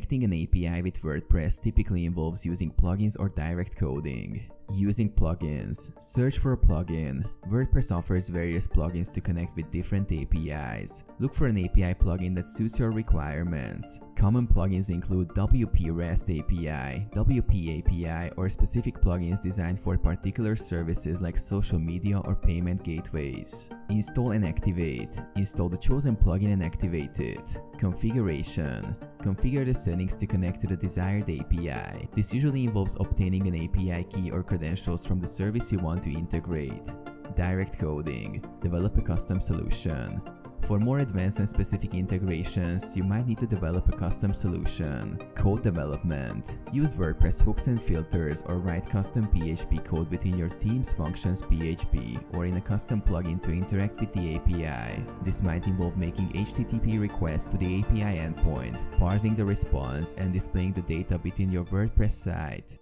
Connecting an API with WordPress typically involves using plugins or direct coding. Using plugins. Search for a plugin. WordPress offers various plugins to connect with different APIs. Look for an API plugin that suits your requirements. Common plugins include WP REST API, WP API, or specific plugins designed for particular services like social media or payment gateways. Install and activate. Install the chosen plugin and activate it. Configuration. Configure the settings to connect to the desired API. This usually involves obtaining an API key or credentials from the service you want to integrate. Direct coding. Develop a custom solution. For more advanced and specific integrations, you might need to develop a custom solution. Code development. Use WordPress hooks and filters or write custom PHP code within your theme's functions PHP or in a custom plugin to interact with the API. This might involve making HTTP requests to the API endpoint, parsing the response, and displaying the data within your WordPress site.